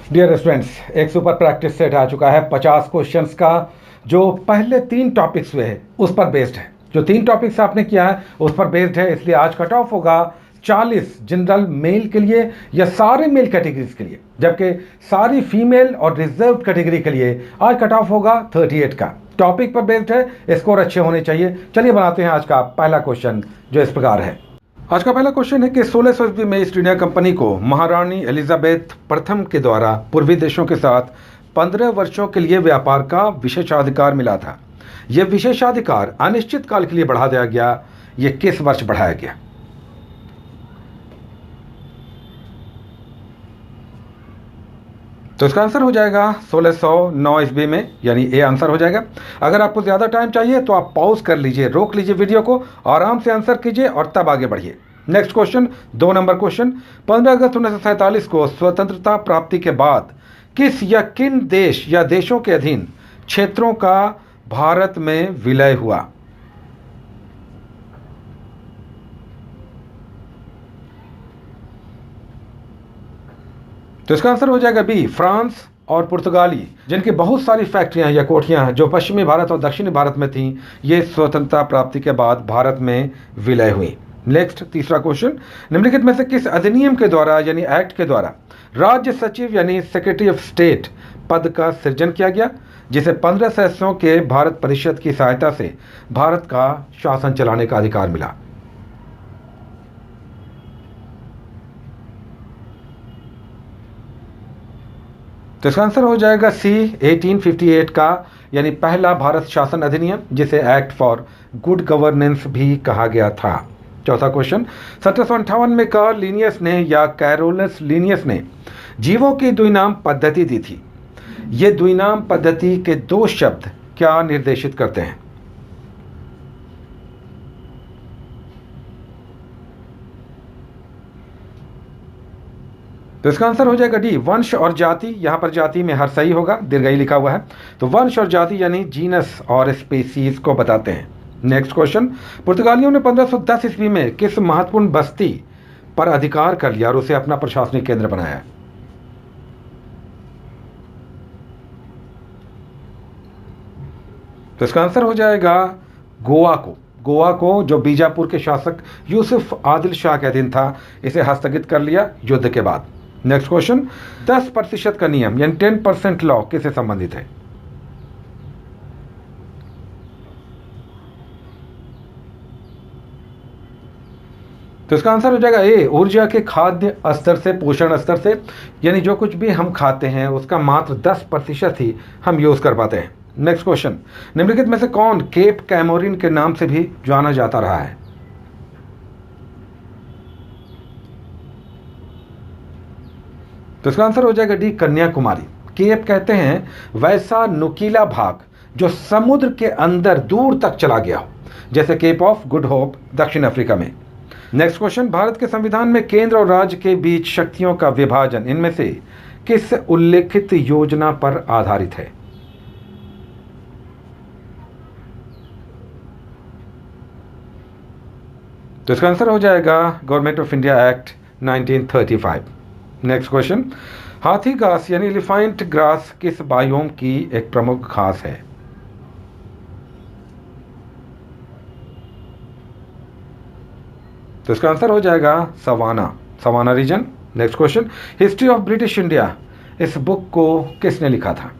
Dear students, एक super practice set आ चुका है 50 क्वेश्चंस का, जो पहले 3 टॉपिक्स हुए हैं उस पर बेस्ड है। जो 3 टॉपिक्स आपने किया है उस पर बेस्ड है, इसलिए आज कट ऑफ होगा 40 जनरल मेल के लिए या सारे मेल कैटेगरीज के लिए, जबकि सारी फीमेल और रिजर्व कैटेगरी के लिए आज कट ऑफ होगा 38 का। टॉपिक पर बेस्ड है, स्कोर अच्छे होने चाहिए। चलिए बनाते हैं आज का पहला क्वेश्चन, जो इस प्रकार है। आज का पहला क्वेश्चन है कि 1600 ईस्वी में ईस्ट इंडिया कंपनी को महारानी एलिजाबेथ प्रथम के द्वारा पूर्वी देशों के साथ 15 वर्षों के लिए व्यापार का विशेषाधिकार मिला था। यह विशेषाधिकार अनिश्चित काल के लिए बढ़ा दिया गया। यह किस वर्ष बढ़ाया गया? तो इसका आंसर हो जाएगा 1609 ईस्वी में, यानी ए आंसर हो जाएगा। अगर आपको ज़्यादा टाइम चाहिए तो आप पॉज कर लीजिए, रोक लीजिए वीडियो को, आराम से आंसर कीजिए और तब आगे बढ़िए। Next question, 2 number question. 15 अगस्त 1947 को स्वतंत्रता प्राप्ति के बाद किस या किन देश या देशों के अधीन क्षेत्रों का भारत में विलय हुआ? तो इसका आंसर हो जाएगा बी, फ्रांस और पुर्तगाली, जिनकी बहुत सारी फैक्ट्रियां या कोठियां जो पश्चिमी भारत और दक्षिणी भारत में थीं, ये स्वतंत्रता प्राप्ति के बाद भारत में विलय हुई। नेक्स्ट, तीसरा क्वेश्चन। निम्नलिखित में से किस अधिनियम के द्वारा यानी एक्ट के द्वारा राज्य सचिव यानी सेक्रेटरी ऑफ स्टेट पद का सृजन किया गया, जिसे 15 सदस्यों के भारत परिषद की सहायता से भारत का शासन चलाने का अधिकार मिला? तो इसका आंसर हो जाएगा सी, 1858 का, यानी पहला भारत शासन अधिनियम, जिसे एक्ट फॉर गुड गवर्नेंस भी कहा गया था। चौथा क्वेश्चन। 1758 में कार्ल लीनियस ने या कैरोलस लीनियस ने जीवों की द्विनाम पद्धति दी थी। ये द्विनाम पद्धति के 2 शब्द क्या निर्देशित करते हैं? तो इसका आंसर हो जाएगा डी, वंश और जाति। यहां पर जाति में हर सही होगा, दीर्घई लिखा हुआ है। तो वंश और जाति यानी जीनस और स्पीसीज को बताते हैं। Next question. पुर्तगालियों ने 1510 ईस्वी में किस महत्वपूर्ण बस्ती पर अधिकार कर लिया और उसे अपना प्रशासनिक केंद्र बनाया? तो इसका आंसर हो जाएगा गोवा को। गोवा को, जो बीजापुर के शासक यूसुफ आदिल शाह के अधीन था, इसे हस्तगित कर लिया युद्ध के बाद। Next question. 10% का नियम यानी 10% लॉ किससे संबंधित है? तो इसका आंसर हो जाएगा ए, ऊर्जा के खाद्य स्तर से, पोषण स्तर से, यानी जो कुछ भी हम खाते हैं उसका मात्र 10% ही हम यूज कर पाते हैं। Next question. निम्नलिखित में से कौन केप कैमोरिन के नाम से भी जाना जाता रहा है? तो इसका आंसर हो जाएगा डी, कन्याकुमारी। केप कहते हैं वैसा नुकीला भाग जो समुद्र के अंदर दूर तक चला गया हो, जैसे केप ऑफ गुड होप दक्षिण अफ्रीका में। Next question. भारत के संविधान में केंद्र और राज्य के बीच शक्तियों का विभाजन इनमें से किस उल्लेखित योजना पर आधारित है? तो इसका आंसर हो जाएगा government of India act 1935। Next question. हाथी घास यानी एलिफेंट ग्रास किस बायोम की एक प्रमुख घास है? तो इसका आंसर हो जाएगा savanna, savanna region. Next question. History of British India, इस बुक को किसने लिखा था?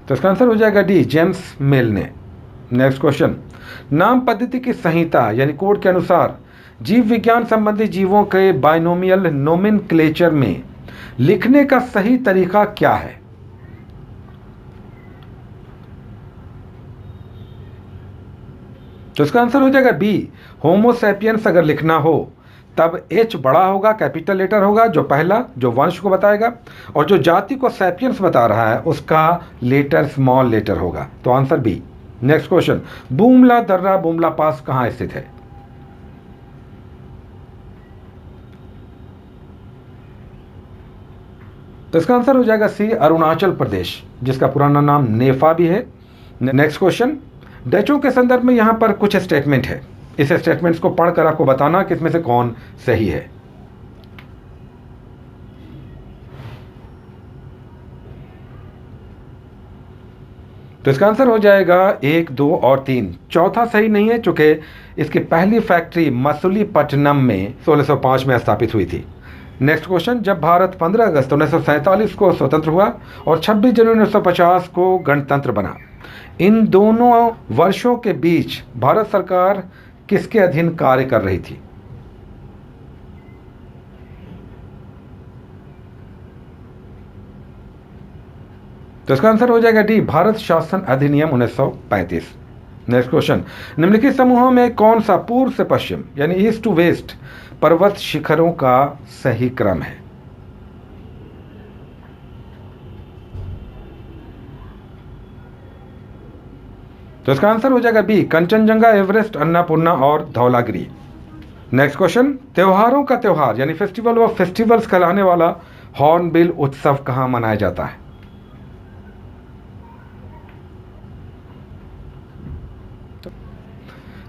तो इसका आंसर हो जाएगा डी, जेम्स मिल ने। Next question. नाम पद्धति की संहिता यानी कोड के अनुसार जीव विज्ञान संबंधी जीवों के बाइनोमियल नोमेनक्लेचर में लिखने का सही तरीका क्या है? तो इसका आंसर हो जाएगा बी, होमोसैपियंस अगर लिखना हो तब एच बड़ा होगा, कैपिटल लेटर होगा, जो पहला जो वंश को बताएगा, और जो जाति को सैपियंस बता रहा है उसका लेटर स्मॉल लेटर होगा। तो answer B. Next question. Bumla दर्रा बुमला पास कहां स्थित है? तो इसका आंसर हो जाएगा सी, अरुणाचल प्रदेश, जिसका पुराना नाम नेफा भी है। Next question. डचों के संदर्भ में यहां पर कुछ स्टेटमेंट है, इस स्टेटमेंट्स को पढ़कर आपको बताना कि इसमें से कौन सही है। तो इसका आंसर हो जाएगा 1, 2 और 3। चौथा सही नहीं है, चूंकि इसकी पहली फैक्ट्री मसूलीपट्टनम में 1605 में स्थापित हुई थी। नेक्स्ट क्वेश्चन, जब भारत 15 अगस्त 1947 को स्वतंत्र हुआ और 26 जनवरी 1950 को गणतंत्र बना, इन दोनों वर्षों के बीच भारत सरकार किसके अधीन कार्य कर रही थी? तो इसका आंसर हो जाएगा डी, भारत शासन अधिनियम 1935। नेक्स्ट क्वेश्चन, निम्नलिखित समूहों में कौन सा पूर्व से पश्चिम यानी ईस्ट टू वेस्ट पर्वत शिखरों का सही क्रम है? तो इसका आंसर हो जाएगा बी, कंचनजंगा, एवरेस्ट, अन्नपूर्णा और धौलागिरी। नेक्स्ट क्वेश्चन, त्योहारों का त्योहार यानी फेस्टिवल ऑफ फेस्टिवल्स कहलाने वाला हॉर्नबिल उत्सव कहां मनाया जाता है?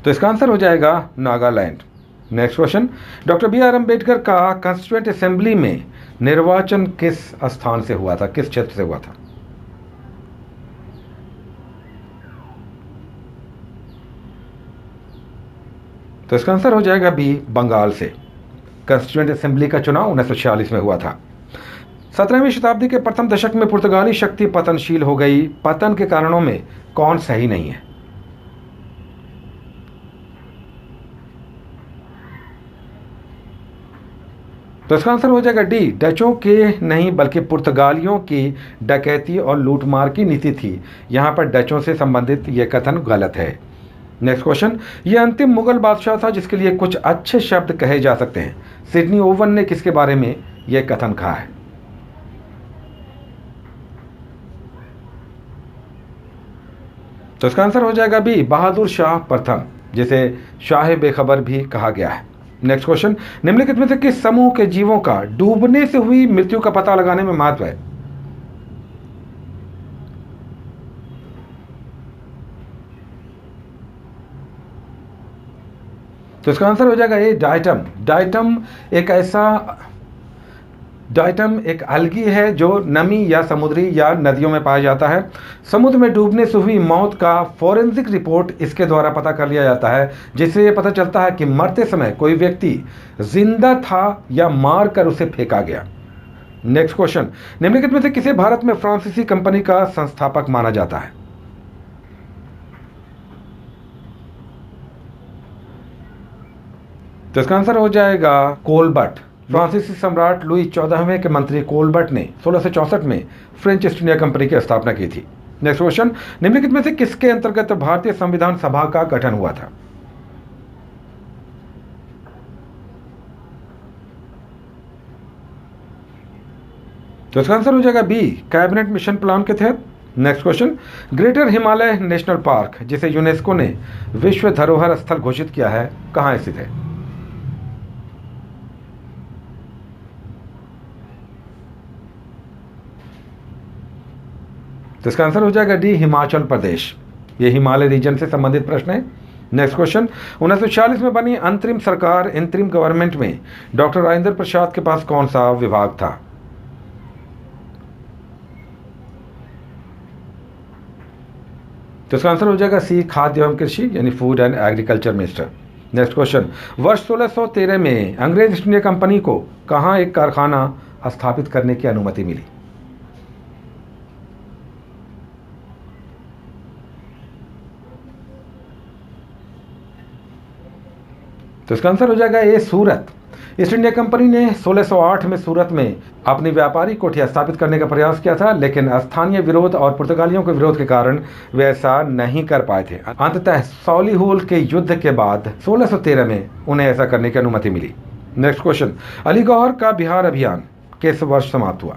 तो इसका आंसर हो जाएगा Nagaland. Next question, doctor B R Ambedkar का कॉन्स्टिट्यूएंट असेंबली में निर्वाचन किस स्थान से हुआ था, किस क्षेत्र से हुआ था? तो इसका आंसर हो जाएगा बी, बंगाल से। कॉन्स्टिट्यूएंट असेंबली का चुनाव 1946 में हुआ था। 17वीं शताब्दी के प्रथम दशक में पुर्तगाली शक्ति पतनशील हो गई, पतन के कारणों में कौन सही नहीं है? तो इसका आंसर हो जाएगा डी, डचों के नहीं बल्कि पुर्तगालियों की डकैती और लूटमार की नीति थी। यहां पर डचों से संबंधित यह कथन गलत है। नेक्स्ट क्वेश्चन, यह अंतिम मुगल बादशाह था जिसके लिए कुछ अच्छे शब्द कहे जा सकते हैं। सिडनी ओवन ने किसके बारे में यह कथन कहा है? तो इसका आंसर हो जाएगा बी, बहादुर शाह प्रथम, जिसे शाह बेखबर भी कहा गया है। नेक्स्ट क्वेश्चन, निम्नलिखित में से किस समूह के जीवों का डूबने से हुई मृत्यु का पता लगाने में महत्व है? तो इसका आंसर हो जाएगा ए, डाइटम। डाइटम एक अलगी है जो नमी या समुद्री या नदियों में पाया जाता है। समुद्र में डूबने से हुई मौत का फॉरेंसिक रिपोर्ट इसके द्वारा पता कर लिया जाता है, जिससे यह पता चलता है कि मरते समय कोई व्यक्ति जिंदा था या मार कर उसे फेंका गया। नेक्स्ट क्वेश्चन, निम्नलिखित में से किसे भारत में फ्रांसीसी कंपनी का संस्थापक माना जाता है? तो इसका आंसर हो जाएगा कोलबर्ट। फ्रांसीसी सम्राट लुई 14वें के मंत्री कोलबर्ट ने 1664 में फ्रेंच ईस्ट इंडिया कंपनी की स्थापना की थी। नेक्स्ट क्वेश्चन, निम्नलिखित में से किसके अंतर्गत भारतीय संविधान सभा का गठन हुआ था? तो इसका आंसर हो जाएगा बी, कैबिनेट मिशन प्लान के तहत। Next question, greater Himalaya national park जिसे यूनेस्को ने विश्व धरोहर स्थल घोषित किया है, कहां स्थित है? तो इसका आंसर हो जाएगा डी, हिमाचल प्रदेश। ये हिमालय रीजन से संबंधित प्रश्न है। नेक्स्ट क्वेश्चन, 1946 में बनी अंतरिम सरकार इंतरिम गवर्नमेंट में डॉक्टर राजेंद्र प्रसाद के पास कौन सा विभाग था? तो इसका आंसर हो जाएगा सी, खाद्य एवं कृषि यानी food and agriculture minister. Next question, वर्ष 1613 में अंग्रेज ईस्ट इंडिया कंपनी को कहां एक कारखाना स्थापित करने की अनुमति मिली? तो इसका आंसर हो जाएगा ए, सूरत। ईस्ट इंडिया कंपनी ने 1608 में सूरत में अपनी व्यापारिक कोठियां स्थापित करने का प्रयास किया था, लेकिन स्थानीय विरोध और पुर्तगालियों के विरोध के कारण वे ऐसा नहीं कर पाए थे। अंततः सॉलीहोल के युद्ध के बाद 1613 में उन्हें ऐसा करने की अनुमति मिली। नेक्स्ट क्वेश्चन, अली गौहर का बिहार अभियान किस वर्ष समाप्त हुआ?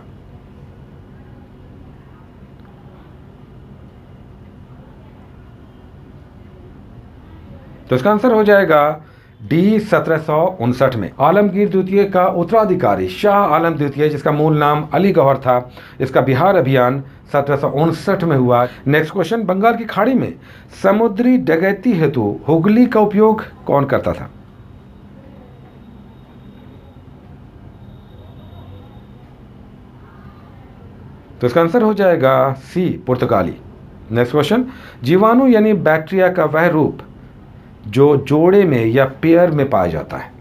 तो इसका आंसर हो जाएगा डी 1759 में। आलमगीर द्वितीय का उत्तराधिकारी शाह आलम द्वितीय, जिसका मूल नाम अली गौहर था, इसका बिहार अभियान 1759 में हुआ। नेक्स्ट क्वेश्चन, बंगाल की खाड़ी में समुद्री डकैती हेतु हुगली का उपयोग कौन करता था? तो इसका आंसर हो जाएगा सी, पुर्तगाली। नेक्स्ट क्वेश्चन, जीवाणु यानी बैक्टीरिया का वह रूप जो जोड़े में या पेयर में पाया जाता है।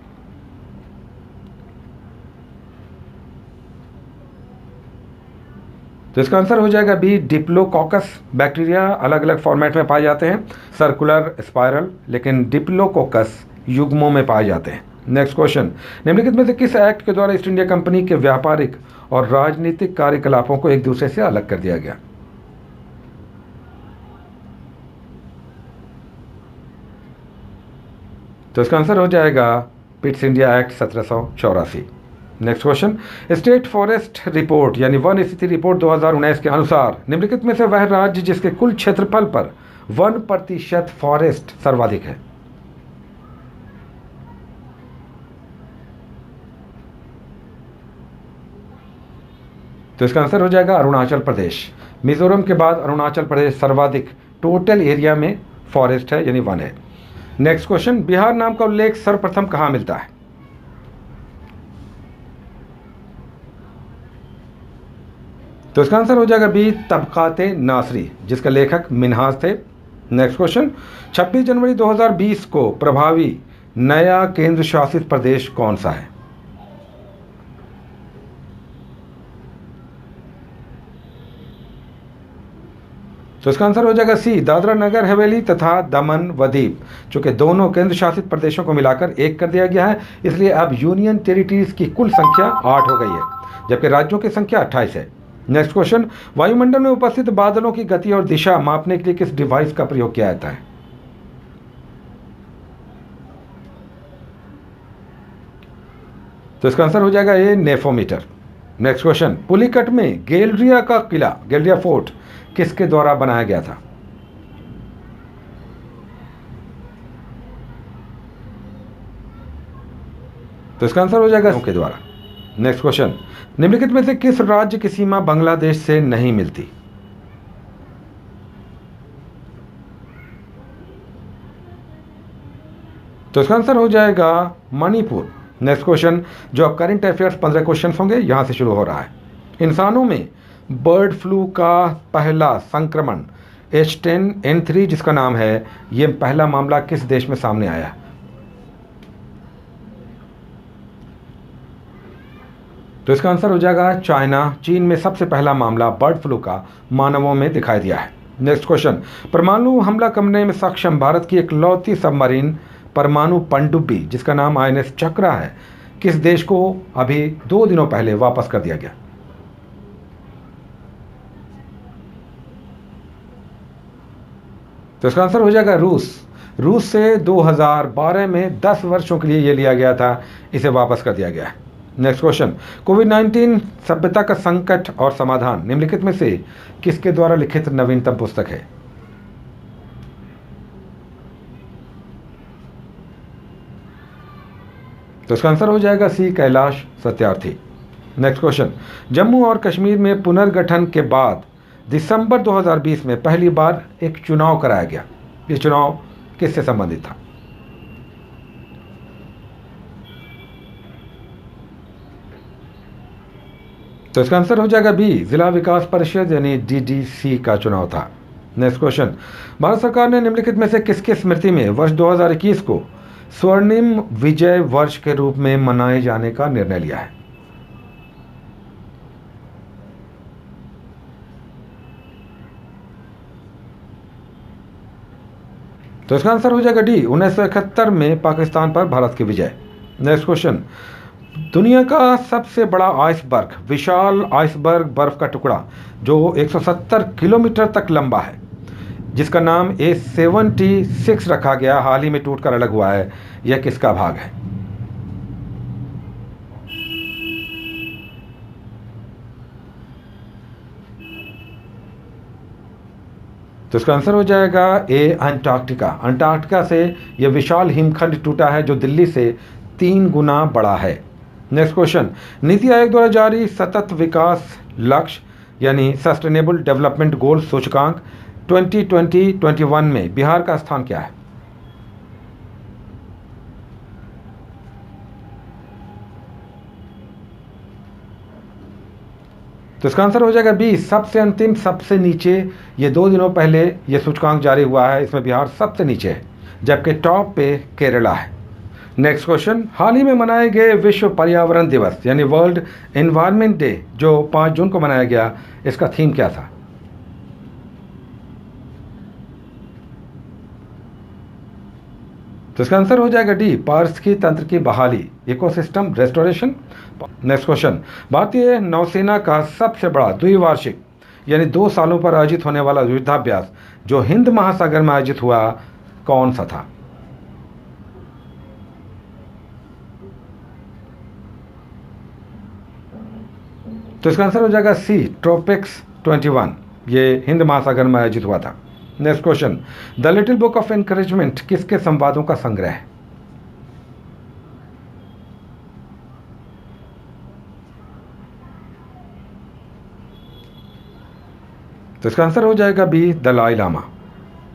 तो इसका आंसर हो जाएगा बी, डिप्लोकोकस। बैक्टीरिया अलग अलग फॉर्मेट में पाए जाते हैं, सर्कुलर, स्पाइरल, लेकिन डिप्लोकोकस युग्मों में पाए जाते हैं। नेक्स्ट क्वेश्चन, निम्नलिखित में से किस एक्ट के द्वारा ईस्ट इंडिया कंपनी के व्यापारिक और राजनीतिक कार्यकलापों को एक दूसरे से अलग कर दिया गया? तो इसका आंसर हो जाएगा Pitt's India act 1784। Next question, state forest report यानी वन स्थिति रिपोर्ट 2019 के अनुसार निम्नलिखित में से वह राज्य जिसके कुल क्षेत्रफल पर 1% फॉरेस्ट सर्वाधिक है? तो इसका आंसर हो जाएगा अरुणाचल प्रदेश। मिजोरम के बाद अरुणाचल प्रदेश सर्वाधिक टोटल एरिया में फॉरेस्ट है, यानी वन है। नेक्स्ट क्वेश्चन, बिहार नाम का उल्लेख सर्वप्रथम कहां मिलता है? तो इसका आंसर हो जाएगा बी, तबकाते नासरी, जिसका लेखक मिन्हाज थे। नेक्स्ट क्वेश्चन, 26 जनवरी 2020 को प्रभावी नया केंद्र शासित प्रदेश कौन सा है? तो इसका आंसर हो जाएगा सी, दादरा नगर हवेली तथा दमन व दीव। चूंकि दोनों केंद्र शासित प्रदेशों को मिलाकर एक कर दिया गया है, इसलिए अब यूनियन टेरिटरीज की कुल संख्या 8 हो गई है, जबकि राज्यों की संख्या 28 है। नेक्स्ट क्वेश्चन, वायुमंडल में उपस्थित बादलों की गति और दिशा मापने के लिए किस डिवाइस का प्रयोग किया जाता है? तो इसका आंसर हो जाएगा ए, नेफोमीटर। नेक्स्ट क्वेश्चन, पुलिकट में गेल्ड्रिया का किला, गेल्ड्रिया फोर्ट, किसके द्वारा बनाया गया था? तो इसका आंसर हो जाएगा के द्वारा। नेक्स्ट क्वेश्चन, निम्नलिखित में से किस राज्य की सीमा बांग्लादेश से नहीं मिलती? तो इसका आंसर हो जाएगा मणिपुर। नेक्स्ट क्वेश्चन, जो अब करंट अफेयर्स 15 क्वेश्चन होंगे, यहां से शुरू हो रहा है। इंसानों में बर्ड फ्लू का पहला संक्रमण H10N3 जिसका नाम है, यह पहला मामला किस देश में सामने आया? तो इसका आंसर हो जाएगा चाइना। चीन में सबसे पहला मामला बर्ड फ्लू का मानवों में दिखाई दिया है। नेक्स्ट क्वेश्चन, परमाणु हमला करने में सक्षम भारत की इकलौती सबमरीन परमाणु पनडुब्बी जिसका नाम INS चक्रा है, किस देश को अभी 2 दिनों पहले वापस कर दिया गया? तो इसका आंसर हो जाएगा रूस। रूस से 2012 में 10 वर्षों के लिए यह लिया गया था, इसे वापस कर दिया गया है। नेक्स्ट क्वेश्चन, कोविड-19 सभ्यता का संकट और समाधान निम्नलिखित में से किसके द्वारा लिखित नवीनतम पुस्तक है? तो इसका आंसर हो जाएगा सी, कैलाश सत्यार्थी। नेक्स्ट क्वेश्चन, जम्मू और कश्मीर में पुनर्गठन के बाद दिसंबर 2020 में पहली बार एक चुनाव कराया गया। ये चुनाव किससे संबंधित था? तो इसका आंसर हो जाएगा बी, जिला विकास परिषद यानी DDC का चुनाव था। नेक्स्ट क्वेश्चन, भारत सरकार ने निम्नलिखित में से किसकी स्मृति में वर्ष 2021 को स्वर्णिम विजय वर्ष के रूप में मनाए जाने का निर्णय लिया है? तो इसका आंसर हो जाएगा डी, 1971 में पाकिस्तान पर भारत की विजय। नेक्स्ट क्वेश्चन, दुनिया का सबसे बड़ा आइसबर्ग, विशाल आइसबर्ग बर्फ का टुकड़ा जो 170 किलोमीटर तक लंबा है, जिसका नाम A76 रखा गया, हाल ही में टूटकर अलग हुआ है, यह किसका भाग है? तो इसका आंसर हो जाएगा ए, अंटार्कटिका। अंटार्कटिका से यह विशाल हिमखंड टूटा है जो दिल्ली से 3 गुना बड़ा है। नेक्स्ट क्वेश्चन, नीति आयोग द्वारा जारी सतत विकास लक्ष्य यानी सस्टेनेबल डेवलपमेंट गोल सूचकांक 2020-21 में बिहार का स्थान क्या है? तो इसका आंसर हो जाएगा बी, सबसे अंतिम सबसे नीचे। ये 2 दिनों पहले ये सूचकांक जारी हुआ है, इसमें बिहार सबसे नीचे है जबकि टॉप पे केरला है। नेक्स्ट क्वेश्चन, हाल ही में मनाए गए विश्व पर्यावरण दिवस यानी वर्ल्ड एनवायरनमेंट डे जो 5 जून को मनाया गया, इसका थीम क्या था? तो इसका आंसर हो जाएगा डी, पारिस्थितिकी तंत्र की बहाली, इकोसिस्टम रेस्टोरेशन। नेक्स्ट क्वेश्चन, भारतीय नौसेना का सबसे बड़ा द्विवार्षिक यानी 2 सालों पर आयोजित होने वाला युद्धाभ्यास जो हिंद महासागर में आयोजित हुआ कौन सा था? तो इसका आंसर हो जाएगा सी, ट्रोपिक्स 21। ये हिंद महासागर में आयोजित हुआ था। Next question, the little book of encouragement किसके संवादों का संग्रह है? तो इसका आंसर हो जाएगा B, Dalai Lama.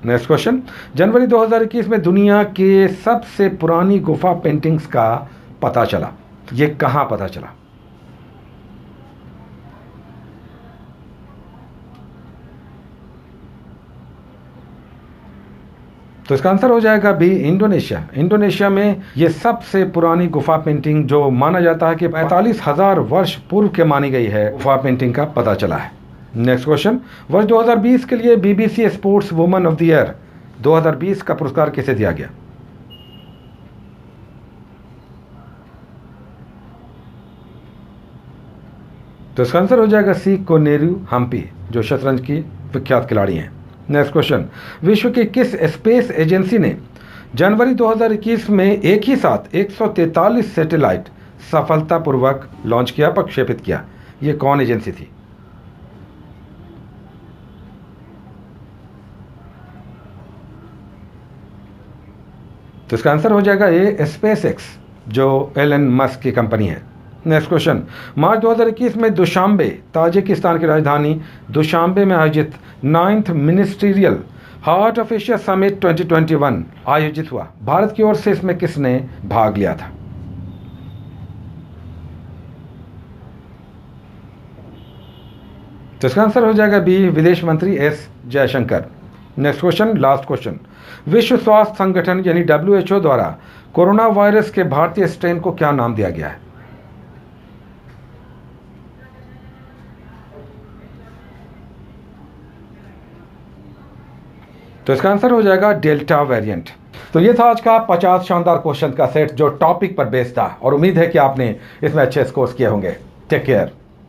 Next question, जनवरी 2021 में दुनिया के सबसे पुरानी गुफा पेंटिंग्स का पता चला, ये कहां पता चला? तो इसका आंसर हो जाएगा बी, इंडोनेशिया। इंडोनेशिया में ये सबसे पुरानी गुफा पेंटिंग जो माना जाता है कि 45,000 वर्ष पूर्व के मानी गई है, गुफा पेंटिंग का पता चला है। नेक्स्ट क्वेश्चन, वर्ष 2020 के लिए BBC sports woman of the year 2020 का पुरस्कार किसे दिया गया? तो इसका आंसर हो जाएगा सी, कोनेरू हम्पी जो शतरंज की विख्यात खिलाड़ी हैं। नेक्स्ट क्वेश्चन, विश्व की किस स्पेस एजेंसी ने जनवरी 2021 में एक ही साथ 143 सैटेलाइट सफलतापूर्वक लॉन्च किया, प्रक्षेपित किया? ये कौन एजेंसी थी? तो इसका आंसर हो जाएगा ए, स्पेस एक्स जो एलन मस्क की कंपनी है। नेक्स्ट क्वेश्चन, मार्च 2021 में दुशांबे ताजिकिस्तान की राजधानी दुशांबे में आयोजित 9th ministerial heart of Asia summit 2021 आयोजित हुआ, भारत की ओर से इसमें किसने भाग लिया था? तो इसका आंसर हो जाएगा बी, विदेश मंत्री S Jaishankar. Next question, last question, विश्व स्वास्थ्य संगठन यानी WHO द्वारा कोरोना वायरस के भारतीय स्ट्रेन को क्या नाम दिया गया है? तो इसका आंसर हो जाएगा डेल्टा वेरिएंट। तो ये था आज का 50 शानदार क्वेश्चन का सेट जो टॉपिक पर बेस्ड था और उम्मीद है कि आपने इसमें अच्छे स्कोर्स किए होंगे। Take care.